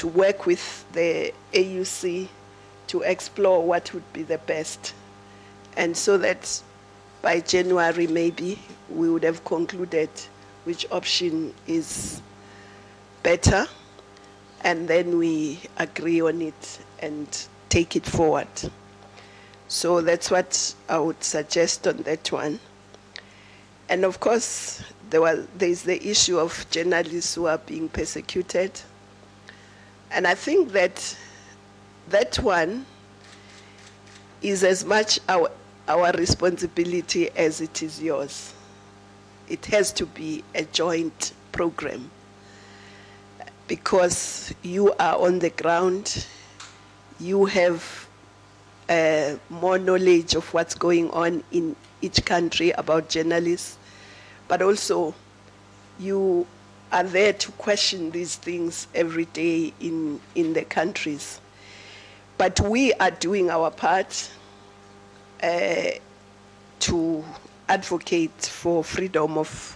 to work with the AUC to explore what would be the best. And so that by January, maybe, we would have concluded which option is better, and then we agree on it and take it forward. So that's what I would suggest on that one. And of course, there's the issue of journalists who are being persecuted. And I think that that one is as much our responsibility as it is yours. It has to be a joint program because you are on the ground, you have more knowledge of what's going on in each country about journalists, but also you are there to question these things every day in the countries. But we are doing our part to advocate for freedom of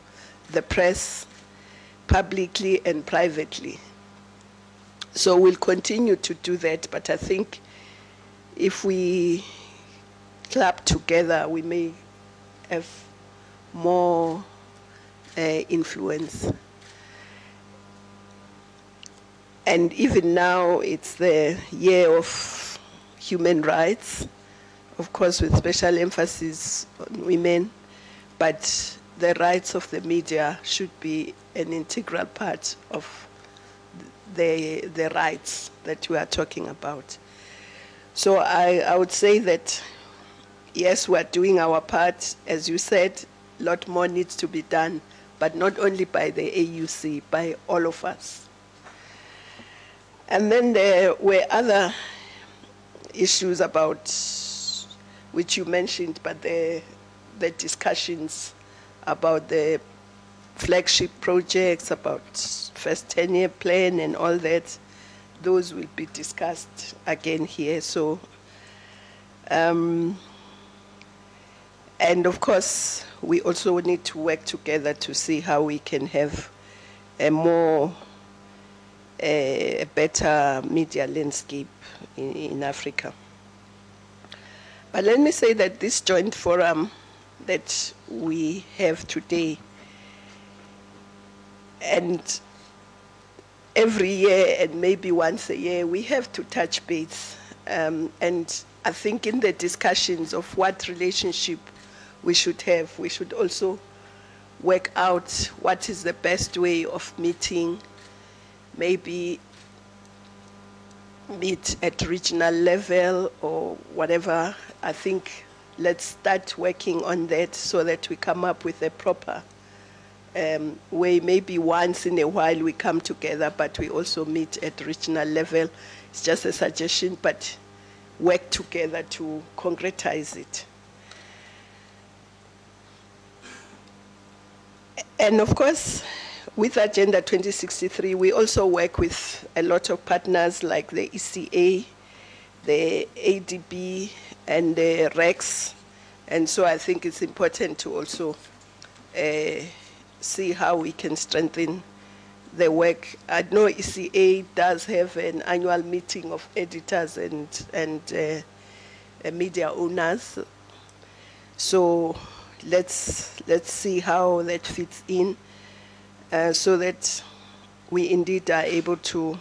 the press, publicly and privately. So we'll continue to do that, but I think if we club together, we may have more influence. And even now, it's the year of human rights, of course with special emphasis on women, but the rights of the media should be an integral part of the rights that we are talking about. So I would say that, yes, we're doing our part. As you said, a lot more needs to be done, but not only by the AUC, by all of us. And then there were other issues about, which you mentioned, but the discussions about the flagship projects, about first 10-year plan and all that, those will be discussed again here. So, and of course, we also need to work together to see how we can have a better media landscape in Africa. But let me say that this joint forum that we have today, and every year and maybe once a year, we have to touch base. And I think in the discussions of what relationship we should have, we should also work out what is the best way of meeting, maybe meet at regional level or whatever. I think let's start working on that so that we come up with a proper way. Maybe once in a while we come together, but we also meet at regional level. It's just a suggestion, but work together to concretize it. And of course, with Agenda 2063, we also work with a lot of partners like the ECA, the ADB, and the REX. And so I think it's important to also see how we can strengthen the work. I know ECA does have an annual meeting of editors and media owners. So let's see how that fits in. So that we indeed are able to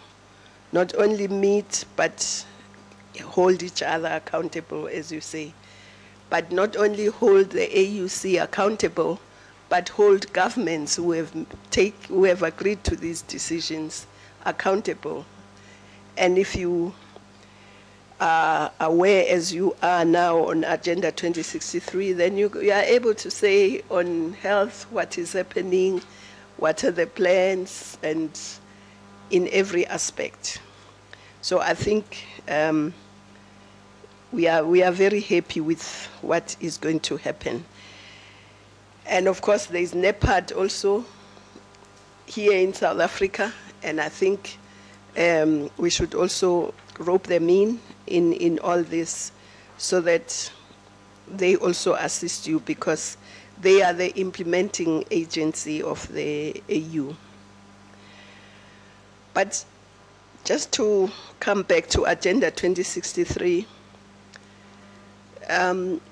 not only meet, but hold each other accountable, as you say. But not only hold the AUC accountable, but hold governments who have agreed to these decisions accountable. And if you are aware, as you are now on Agenda 2063, then you are able to say on health what is happening, what are the plans, and in every aspect. So I think we are very happy with what is going to happen. And of course, there is NEPAD also here in South Africa, and I think we should also rope them in all this so that they also assist you, because they are the implementing agency of the AU. But Just to come back to Agenda 2063,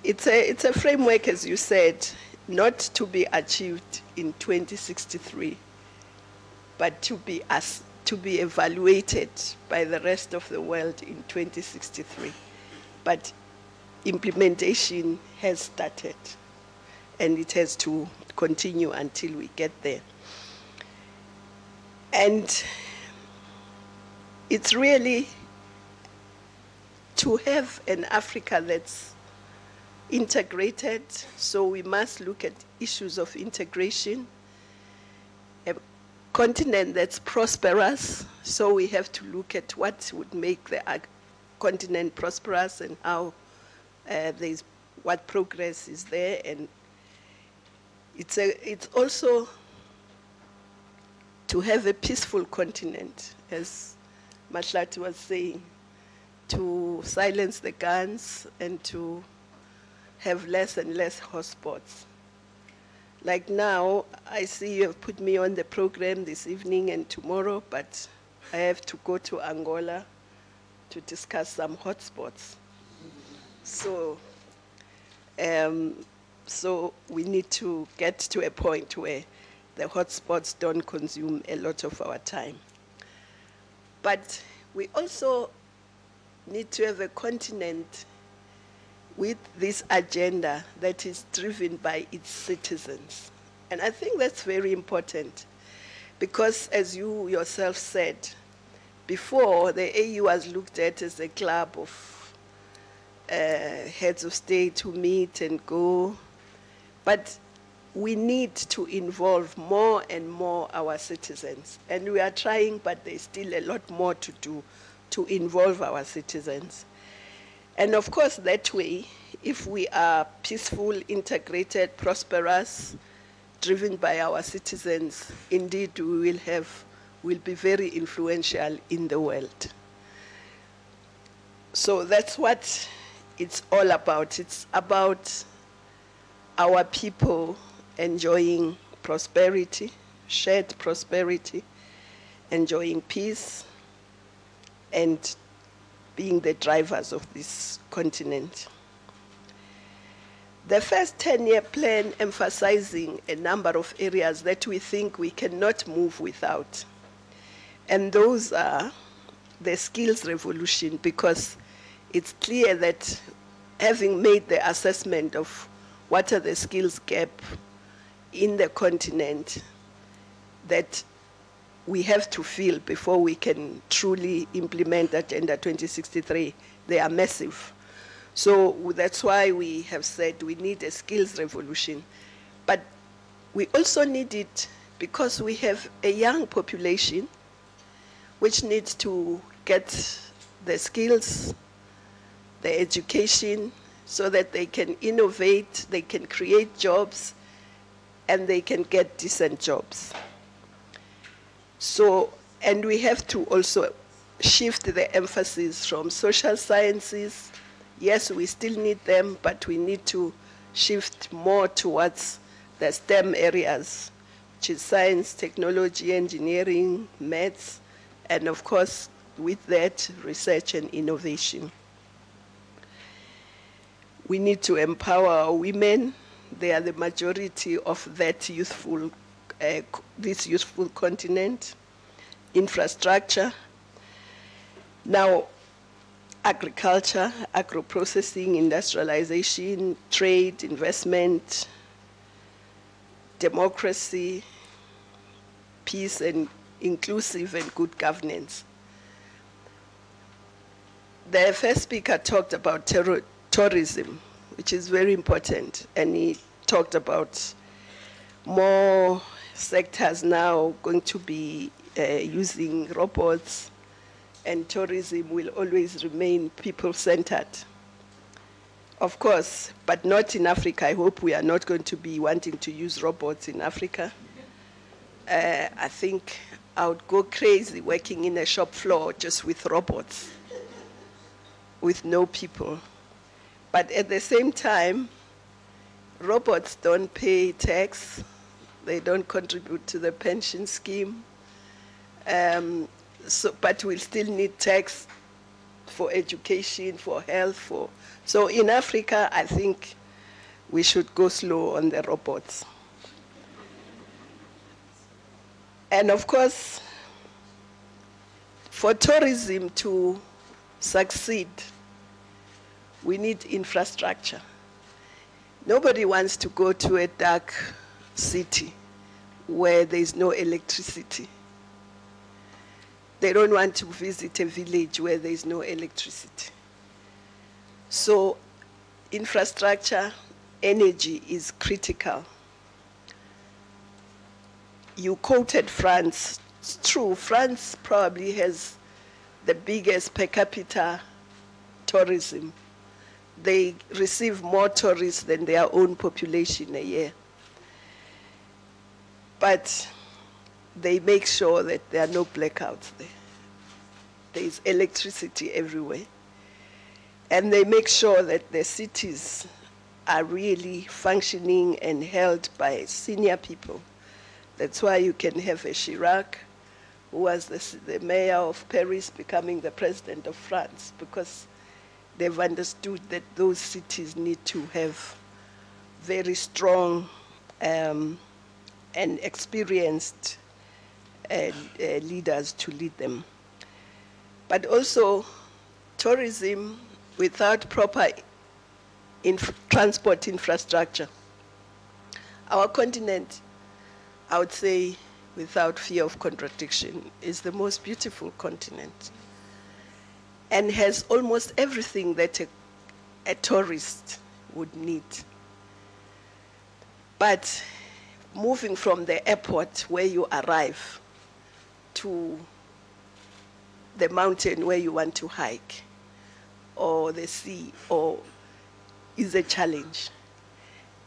it's a framework, as you said, not to be achieved in 2063, but to be evaluated by the rest of the world in 2063. But implementation has started, and it has to continue until we get there. And it's really to have an Africa that's integrated, so we must look at issues of integration. A continent that's prosperous, so we have to look at what would make the continent prosperous and how what progress is there. And it's also to have a peaceful continent, as Mahlati was saying, to silence the guns and to have less and less hotspots. Like now, I see you have put me on the program this evening and tomorrow, but I have to go to Angola to discuss some hotspots. So, so we need to get to a point where the hotspots don't consume a lot of our time. But we also need to have a continent with this agenda that is driven by its citizens. And I think that's very important because, as you yourself said, before the AU was looked at as a club of heads of state who meet and go, but we need to involve more and more our citizens. And we are trying, but there's still a lot more to do to involve our citizens. And of course, that way, if we are peaceful, integrated, prosperous, driven by our citizens, indeed we will be very influential in the world. So that's what it's all about. It's about our people enjoying prosperity, shared prosperity, enjoying peace, and being the drivers of this continent. The first 10-year plan emphasizing a number of areas that we think we cannot move without. And those are the skills revolution, because it's clear that having made the assessment of what are the skills gap in the continent that we have to fill before we can truly implement Agenda 2063, they are massive. So that's why we have said we need a skills revolution. But we also need it because we have a young population which needs to get the skills, the education, so that they can innovate, they can create jobs, and they can get decent jobs. So, and we have to also shift the emphasis from social sciences. Yes, we still need them, but we need to shift more towards the STEM areas, which is science, technology, engineering, maths, and of course, with that, research and innovation. We need to empower our women. They are the majority of that youthful, this youthful continent. Infrastructure. Now, agriculture, agro-processing, industrialization, trade, investment, democracy, peace, and inclusive and good governance. The first speaker talked about tourism, which is very important, and he talked about more sectors now going to be using robots, and tourism will always remain people-centered. Of course, but not in Africa. I hope we are not going to be wanting to use robots in Africa. I think I would go crazy working in a shop floor just with robots, with no people. But at the same time, robots don't pay tax. They don't contribute to the pension scheme. So, but we'll still need tax for education, for health, so in Africa, I think we should go slow on the robots. And of course, for tourism to succeed, we need infrastructure. Nobody wants to go to a dark city where there is no electricity. They don't want to visit a village where there is no electricity. So infrastructure, energy is critical. You quoted France. It's true, France probably has the biggest per capita tourism. They receive more tourists than their own population a year. But they make sure that there are no blackouts there. There is electricity everywhere. And they make sure that the cities are really functioning and held by senior people. That's why you can have a Chirac, who was the mayor of Paris, becoming the president of France, because they've understood that those cities need to have very strong and experienced leaders to lead them. But also, tourism without proper transport infrastructure. Our continent, I would say, without fear of contradiction, is the most beautiful continent and has almost everything that a tourist would need. But moving from the airport where you arrive to the mountain where you want to hike, or the sea, or is a challenge.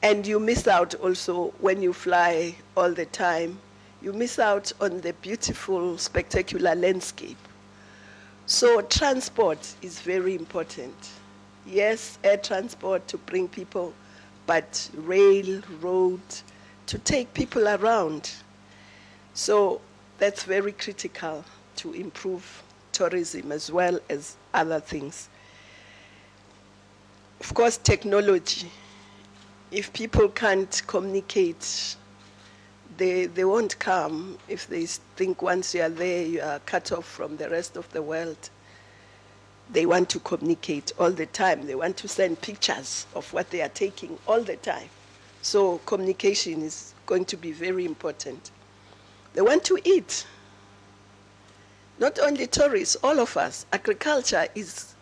And you miss out also when you fly all the time. You miss out on the beautiful, spectacular landscape. So transport is very important. Yes, air transport to bring people, but rail, road, to take people around. So that's very critical to improve tourism as well as other things. Of course, technology. If people can't communicate, they won't come. If they think once you are there, you are cut off from the rest of the world. They want to communicate all the time. They want to send pictures of what they are taking all the time. So communication is going to be very important. They want to eat. Not only tourists, all of us. Agriculture is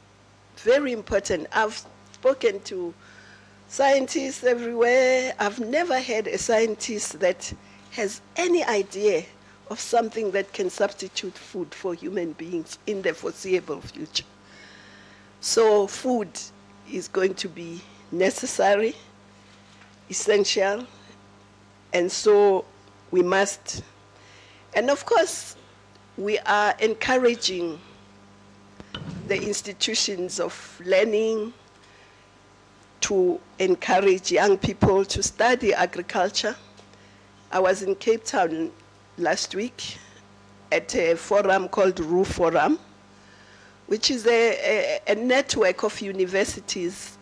very important. I've spoken to scientists everywhere. I've never had a scientist that has any idea of something that can substitute food for human beings in the foreseeable future. So food is going to be necessary, essential, and so we must. And of course, we are encouraging the institutions of learning to encourage young people to study agriculture. I was in Cape Town last week at a forum called RU Forum, which is a network of universities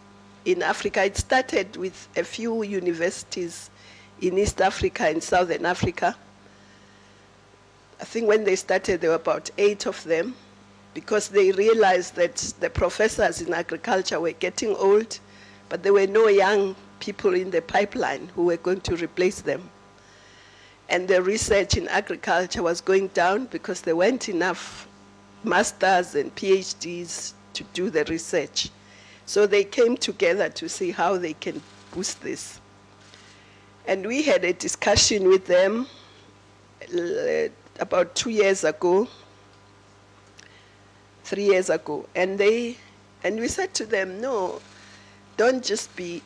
in Africa. It started with a few universities in East Africa and Southern Africa. I think when they started, there were about 8 of them, because they realized that the professors in agriculture were getting old, but there were no young people in the pipeline who were going to replace them. And the research in agriculture was going down because there weren't enough masters and PhDs to do the research. So they came together to see how they can boost this. And we had a discussion with them about 2 years ago, 3 years ago, and we said to them, no, don't just be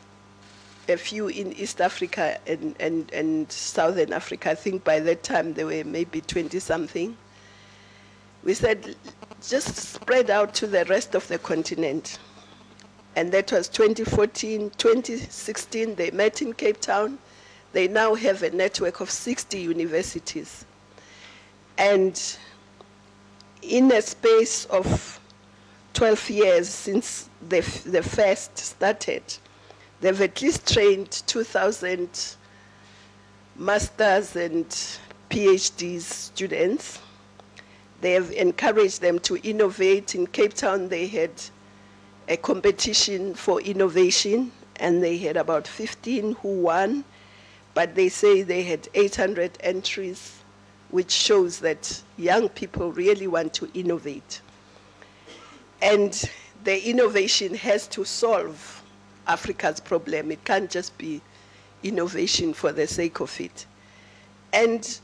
a few in East Africa and Southern Africa. I think by that time there were maybe 20-something. We said, just spread out to the rest of the continent. And that was 2014, 2016, they met in Cape Town. They now have a network of 60 universities. And in a space of 12 years since the first started, they've at least trained 2,000 masters and PhD students. They have encouraged them to innovate. In Cape Town, they had a competition for innovation, and they had about 15 who won, but they say they had 800 entries, which shows that young people really want to innovate. And the innovation has to solve Africa's problem. It can't just be innovation for the sake of it. And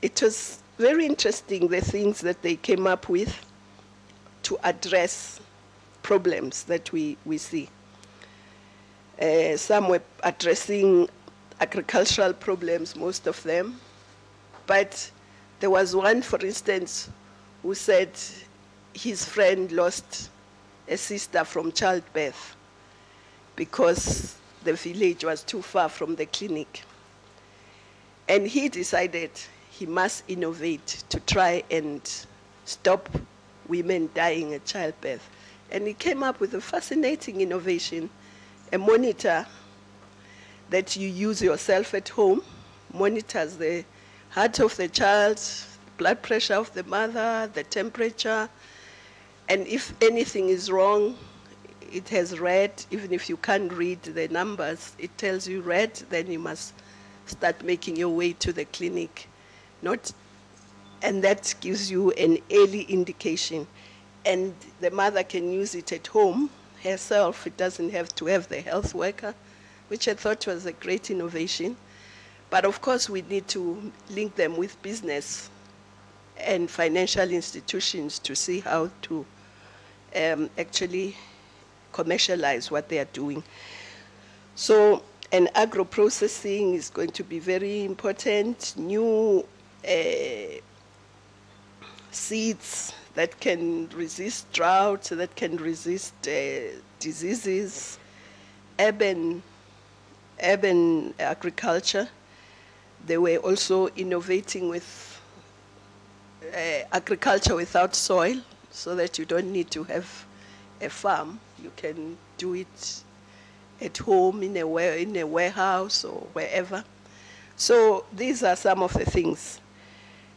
it was very interesting, the things that they came up with to address problems that we see. Some were addressing agricultural problems, most of them. But there was one, for instance, who said his friend lost a sister from childbirth because the village was too far from the clinic. And he decided he must innovate to try and stop women dying at childbirth. And he came up with a fascinating innovation, a monitor that you use yourself at home, monitors the heart of the child, blood pressure of the mother, the temperature, and if anything is wrong, it has red. Even if you can't read the numbers, it tells you red, then you must start making your way to the clinic. And that gives you an early indication. And the mother can use it at home herself. It doesn't have to have the health worker, which I thought was a great innovation. But of course, we need to link them with business and financial institutions to see how to actually commercialize what they are doing. So, and agro-processing is going to be very important. New seeds that can resist drought, that can resist diseases, urban agriculture. They were also innovating with agriculture without soil, so that you don't need to have a farm. You can do it at home, in a warehouse, or wherever. So these are some of the things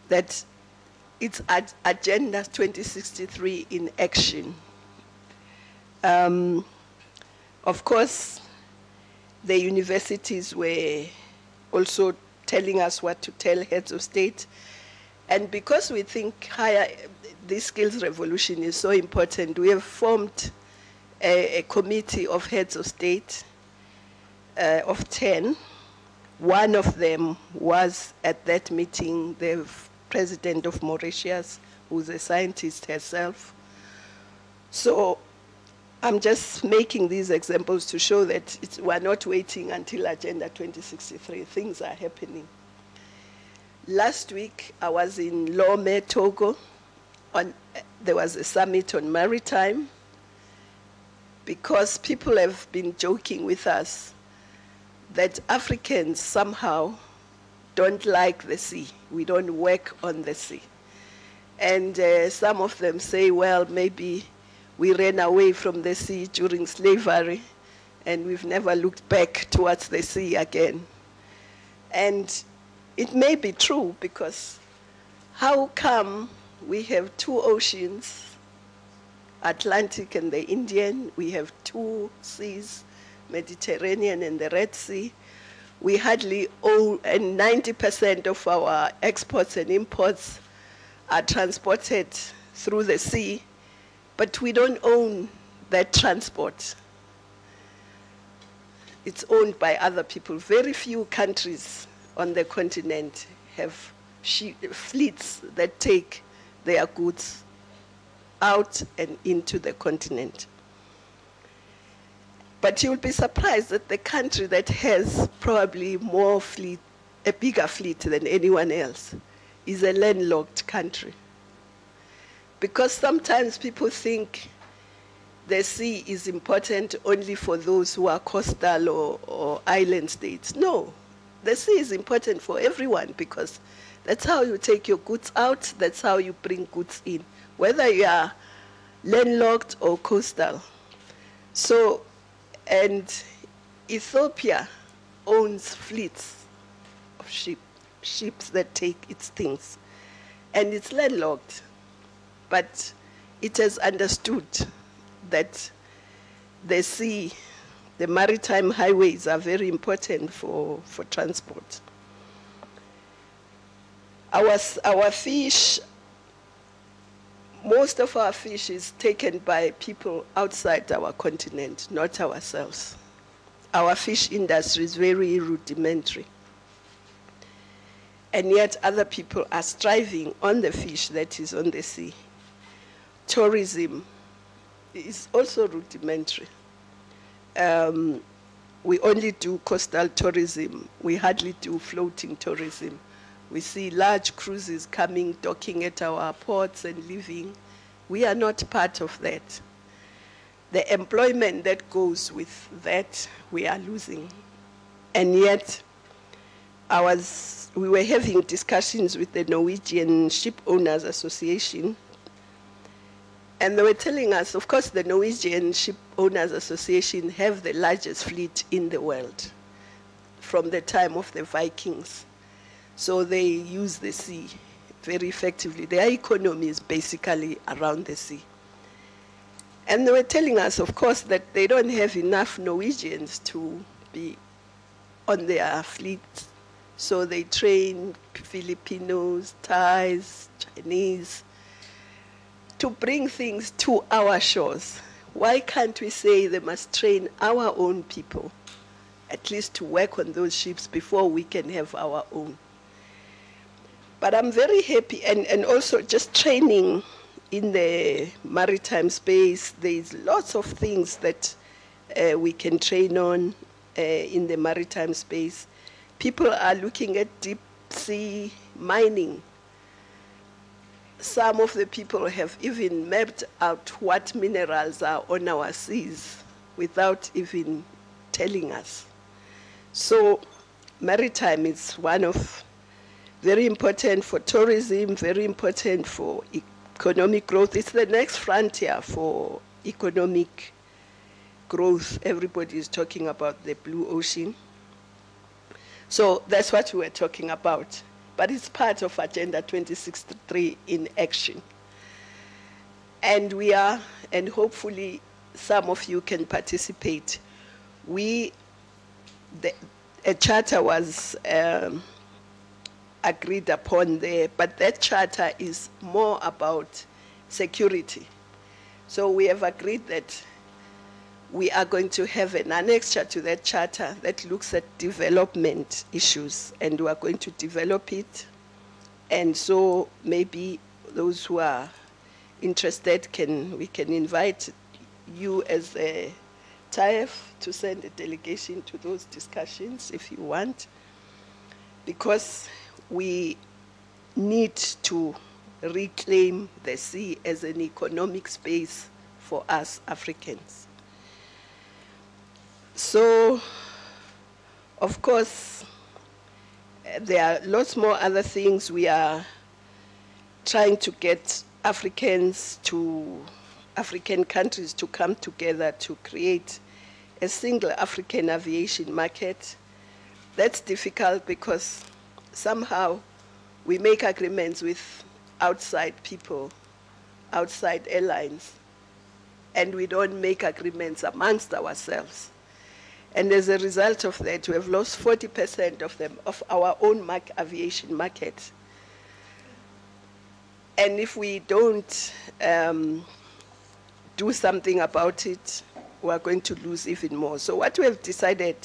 that it's Agenda 2063 in action. Of course, the universities were also telling us what to tell heads of state. And because we think this skills revolution is so important, we have formed a committee of heads of state of 10. One of them was at that meeting, the president of Mauritius, who's a scientist herself. So I'm just making these examples to show that we're not waiting until Agenda 2063. Things are happening. Last week, I was in Lome, Togo. There was a summit on maritime, because people have been joking with us that Africans somehow don't like the sea. We don't work on the sea. And some of them say, well, maybe we ran away from the sea during slavery, and we've never looked back towards the sea again. And it may be true, because how come we have two oceans, Atlantic and the Indian? We have two seas, Mediterranean and the Red Sea. We hardly own, and 90% of our exports and imports are transported through the sea, but we don't own that transport. It's owned by other people. Very few countries on the continent have fleets that take their goods out and into the continent. But you'll be surprised that the country that has probably more fleet, a bigger fleet than anyone else, is a landlocked country. Because sometimes people think the sea is important only for those who are coastal or island states. No, the sea is important for everyone, because that's how you take your goods out, that's how you bring goods in. whether you are landlocked or coastal. So, and Ethiopia owns fleets of ships that take its things. And it's landlocked, but it has understood that the sea, the maritime highways are very important for transport. Our fish, most of our fish is taken by people outside our continent, not ourselves. Our fish industry is very rudimentary. And yet other people are striving on the fish that is on the sea. Tourism is also rudimentary. We only do coastal tourism. We hardly do floating tourism. We see large cruises coming, docking at our ports and leaving. We are not part of that. The employment that goes with that, we are losing. And yet, we were having discussions with the Norwegian Ship Owners Association, and they were telling us, of course, the Norwegian Ship Owners Association have the largest fleet in the world from the time of the Vikings. So they use the sea very effectively. Their economy is basically around the sea. And they were telling us, of course, that they don't have enough Norwegians to be on their fleet. So they train Filipinos, Thais, Chinese, to bring things to our shores. Why can't we say they must train our own people, at least to work on those ships before we can have our own? But I'm very happy, and also just training in the maritime space, there's lots of things that we can train on in the maritime space. People are looking at deep sea mining. Some of the people have even mapped out what minerals are on our seas without even telling us. So maritime is one of very important for tourism, very important for economic growth. It's the next frontier for economic growth. Everybody is talking about the blue ocean. So that's what we were talking about. But it's part of Agenda 2063 in action. And we are, and hopefully some of you can participate. A charter was agreed upon there, but that charter is more about security. So we have agreed that we are going to have an annexure to that charter that looks at development issues, and we are going to develop it. And so maybe those who are interested, we can invite you as a TIF to send a delegation to those discussions if you want, because we need to reclaim the sea as an economic space for us Africans. So, of course, there are lots more other things. We are trying to get African countries to come together to create a single African aviation market. That's difficult because somehow we make agreements with outside people, outside airlines, and we don't make agreements amongst ourselves. And as a result of that, we have lost 40% of our own aviation market. And if we don't do something about it, we are going to lose even more. So what we have decided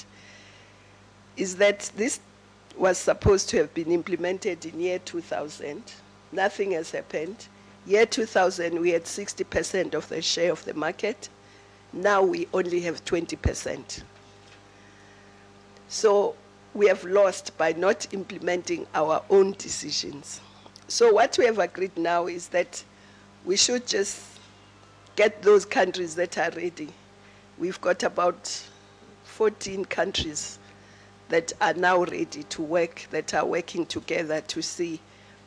is that this was supposed to have been implemented in year 2000. Nothing has happened. Year 2000, we had 60% of the share of the market. Now we only have 20%. So we have lost by not implementing our own decisions. So what we have agreed now is that we should just get those countries that are ready. We've got about 14 countries that are now ready to work, that are working together to see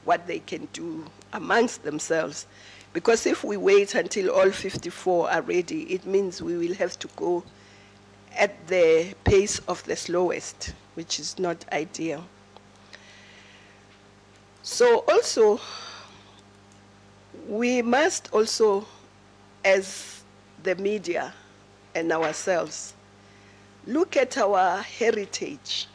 what they can do amongst themselves. Because if we wait until all 54 are ready, it means we will have to go at the pace of the slowest, which is not ideal. So also, we must also, as the media and ourselves, look at our heritage.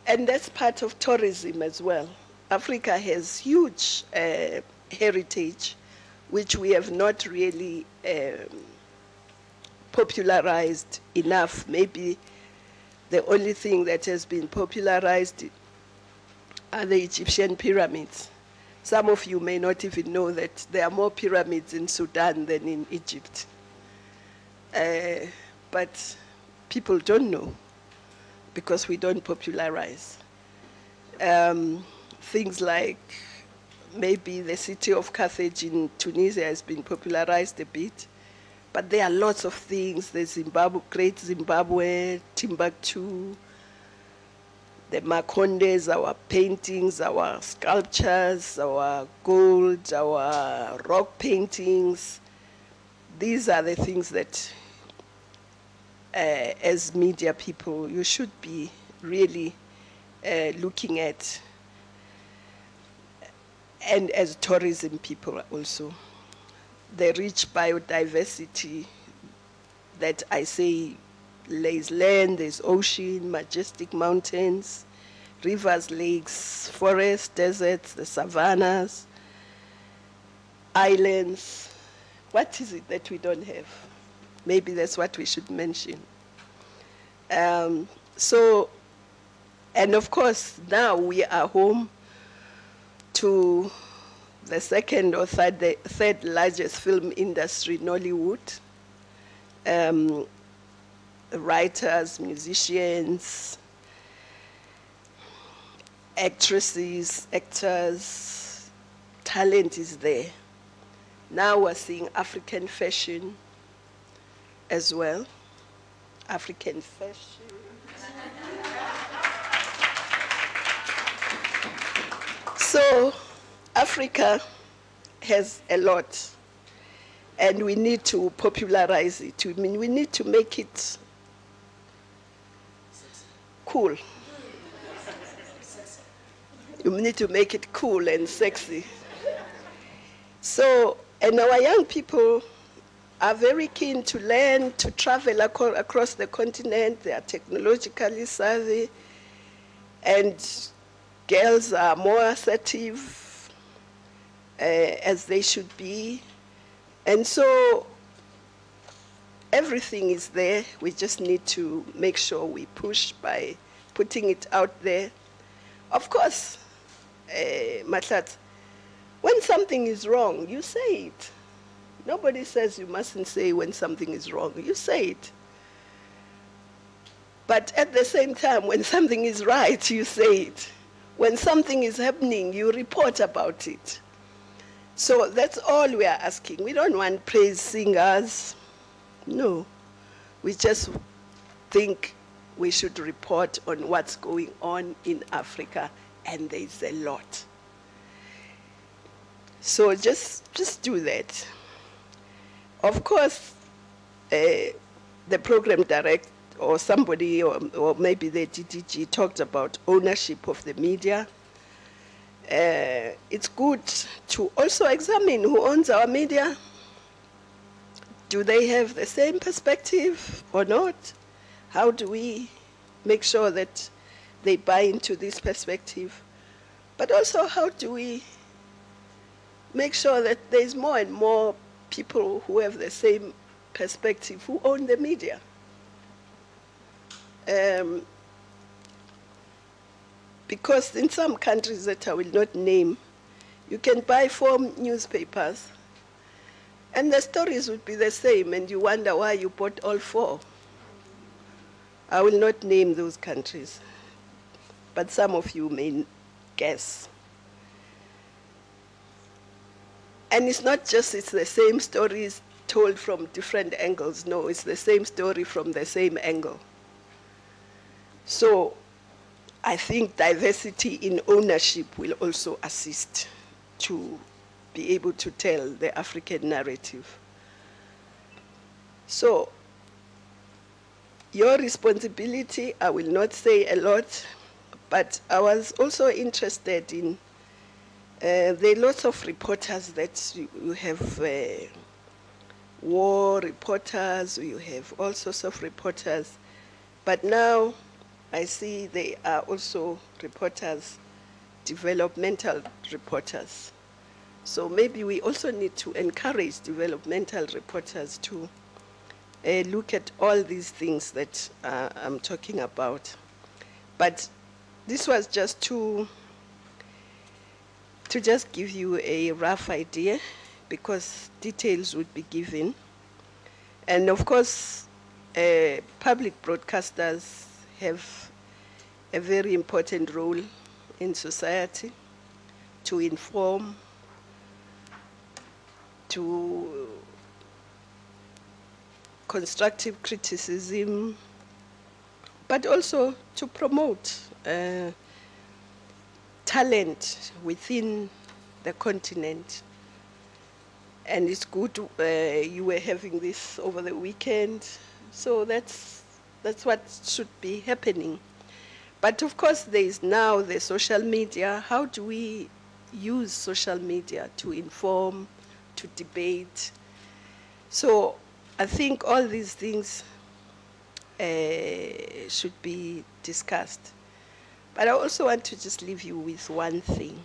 And that's part of tourism as well. Africa has huge heritage, which we have not really popularized enough. Maybe the only thing that has been popularized are the Egyptian pyramids. Some of you may not even know that there are more pyramids in Sudan than in Egypt. But people don't know because we don't popularize. Things like maybe the city of Carthage in Tunisia has been popularized a bit, but there are lots of things. The Zimbabwe, Great Zimbabwe, Timbuktu, the Makondes, our paintings, our sculptures, our gold, our rock paintings. These are the things that, as media people, you should be really looking at, and as tourism people also. The rich biodiversity that I say, there's land, there's ocean, majestic mountains, rivers, lakes, forests, deserts, the savannas, islands. What is it that we don't have? Maybe that's what we should mention. And of course, now we are home to the second or third largest film industry, Nollywood. Writers, musicians, actresses, actors, talent is there. Now we're seeing African fashion as well. African fashion. So Africa has a lot, and we need to popularize it. I mean, we need to make it cool. You need to make it cool and sexy. So, and our young people are very keen to learn, to travel across the continent. They are technologically savvy, and girls are more assertive, as they should be. And so everything is there. We just need to make sure we push by putting it out there. Of course, Mahlatsi, when something is wrong, you say it. Nobody says you mustn't say when something is wrong. You say it. But at the same time, when something is right, you say it. When something is happening, you report about it. So that's all we are asking. We don't want praise singers. No. We just think we should report on what's going on in Africa, and there's a lot. So just do that. Of course, the program director or somebody, or maybe the DDG talked about ownership of the media. It's good to also examine who owns our media. Do they have the same perspective or not? How do we make sure that they buy into this perspective? But also, how do we make sure that there's more and more people who have the same perspective who own the media? Because in some countries that I will not name, you can buy 4 newspapers and the stories would be the same, and you wonder why you bought all 4. I will not name those countries, but some of you may guess. And it's not just it's the same stories told from different angles. No, it's the same story from the same angle. So I think diversity in ownership will also assist to be able to tell the African narrative. So, your responsibility, I will not say a lot, but I was also interested in, there are lots of reporters that you have, war reporters, you have all sorts of reporters, but now I see they are also reporters, developmental reporters. So maybe we also need to encourage developmental reporters to look at all these things that I'm talking about. But this was just to just give you a rough idea, because details would be given. And of course, public broadcasters have a very important role in society to inform, to constructive criticism, but also to promote talent within the continent. And it's good you were having this over the weekend, so that's what should be happening. But of course, there is now the social media. How do we use social media to inform, to debate? So I think all these things should be discussed. But I also want to just leave you with one thing.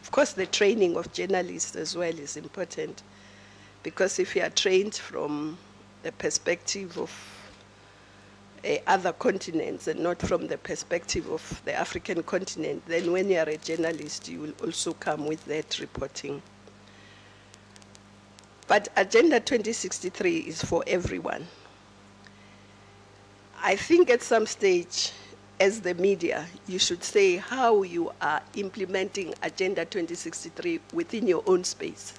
Of course, the training of journalists as well is important, because if you are trained from the perspective of other continents and not from the perspective of the African continent, then when you are a journalist, you will also come with that reporting. But Agenda 2063 is for everyone. I think at some stage, as the media, you should say how you are implementing Agenda 2063 within your own space.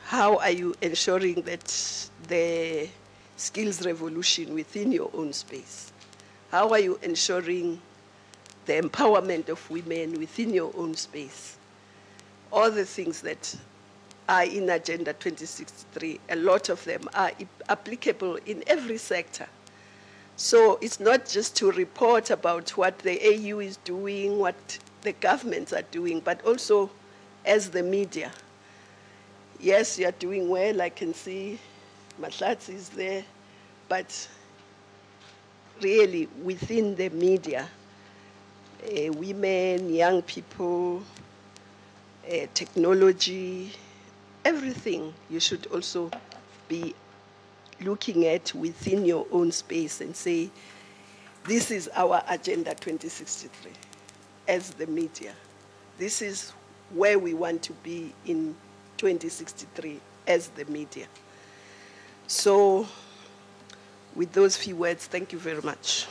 How are you ensuring that the skills revolution within your own space? How are you ensuring the empowerment of women within your own space? All the things that are in Agenda 2063, a lot of them are applicable in every sector. So it's not just to report about what the AU is doing, what the governments are doing, but also as the media. Yes, you are doing well, I can see Mahlatsi is there, but really within the media, women, young people, technology, everything you should also be looking at within your own space and say, this is our Agenda 2063 as the media. This is where we want to be in 2063 as the media. So with those few words, thank you very much.